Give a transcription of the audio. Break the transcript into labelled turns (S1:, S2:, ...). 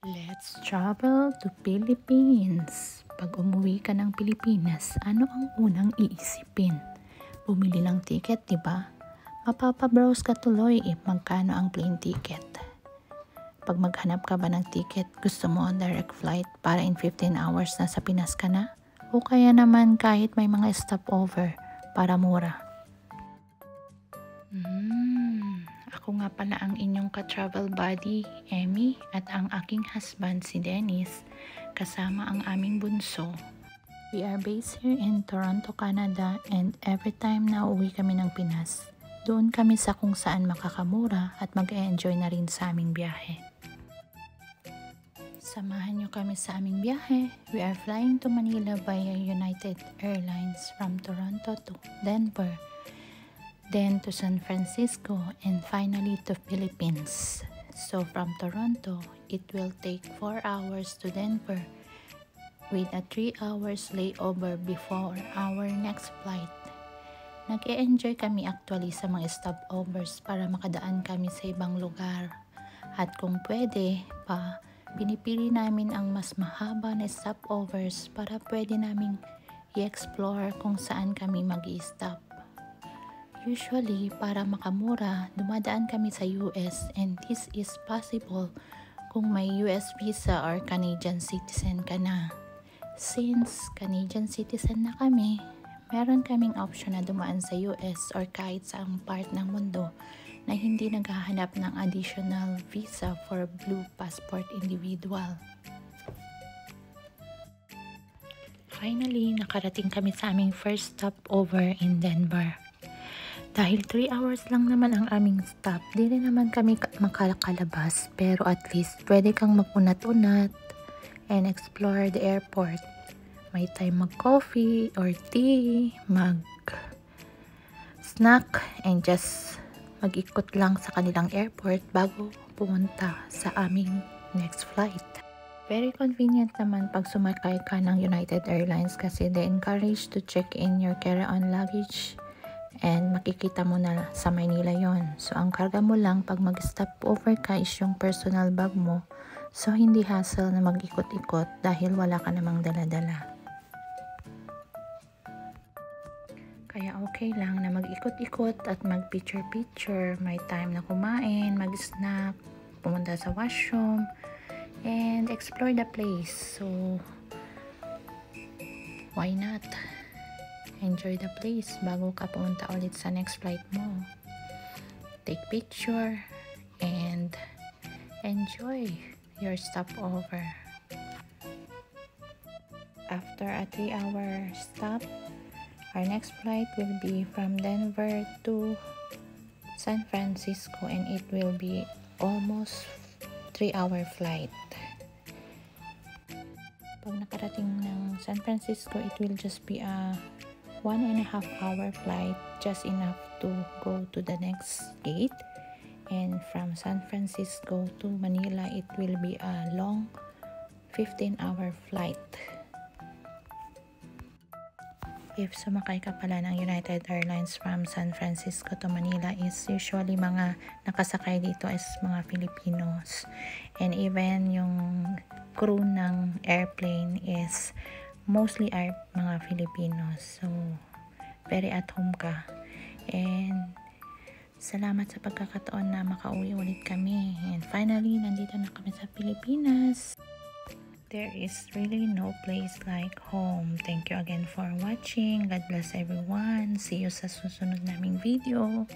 S1: Let's travel to Philippines. Pag umuwi ka ng Pilipinas, ano ang unang iisipin? Bumili ng ticket, di ba? Mapapabrowse ka tuloy magkano ang plane ticket. Pag maghanap ka ba ng ticket, gusto mo ang direct flight para in 15 hours na sa Pinas ka na? O kaya naman kahit may mga stopover para mura? Ako nga pala ang inyong ka-travel buddy, Emmy, at ang aking husband si Dennis, kasama ang aming bunso. We are based here in Toronto, Canada, and every time na uuwi kami ng Pinas, doon kami sa kung saan makakamura at mag-enjoy na rin sa aming biyahe. Samahan nyo kami sa aming biyahe. We are flying to Manila via United Airlines from Toronto to Denver, then to San Francisco, and finally to Philippines. So from Toronto, it will take 4 hours to Denver with a 3 hours layover before our next flight. Nag-e-enjoy kami actually sa mga stopovers para makadaan kami sa ibang lugar. At kung pwede pa, pinipili namin ang mas mahaba na stopovers para pwede naming i-explore kung saan kami mag-i-stop. Usually, para makamura, dumadaan kami sa US, and this is possible kung may US visa or Canadian citizen ka na. Since Canadian citizen na kami, meron kaming option na dumaan sa US or kahit saang part ng mundo na hindi naghahanap ng additional visa for blue passport individual. Finally, nakarating kami sa aming first stopover in Denver. Dahil 3 hours lang naman ang aming stop, di rin naman kami makakalabas, pero at least pwede kang mag-unat-unat and explore the airport. May time mag-coffee or tea, mag-snack, and just mag-ikot lang sa kanilang airport bago pumunta sa aming next flight. Very convenient naman pag sumakay ka ng United Airlines kasi they encourage to check in your carry-on luggage. And makikita mo na sa Maynila yon. So, ang karga mo lang pag mag-stop over ka is yung personal bag mo. So, hindi hassle na mag-ikot-ikot dahil wala ka namang dala-dala. Kaya okay lang na mag-ikot-ikot at mag-picture-picture. May time na kumain, mag-snack, pumunta sa washroom, and explore the place. So, why not? Enjoy the place bago ka pumunta ulit sa next flight mo. Take picture and enjoy your stopover. After a 3-hour stop, our next flight will be from Denver to San Francisco, and it will be almost 3-hour flight. Pag nakarating ng San Francisco, it will just be a 1.5 hour flight, just enough to go to the next gate. And from San Francisco to Manila, it will be a long 15-hour flight. If sumakay ka pala ng United Airlines from San Francisco to Manila, is usually mga nakasakay dito is mga Filipinos. And even yung crew ng airplane is mostly are mga Filipinos. So, very at home ka. And salamat sa pagkakataon na makauwi ulit kami. And finally, nandito na kami sa Pilipinas. There is really no place like home. Thank you again for watching. God bless everyone. See you sa susunod naming video.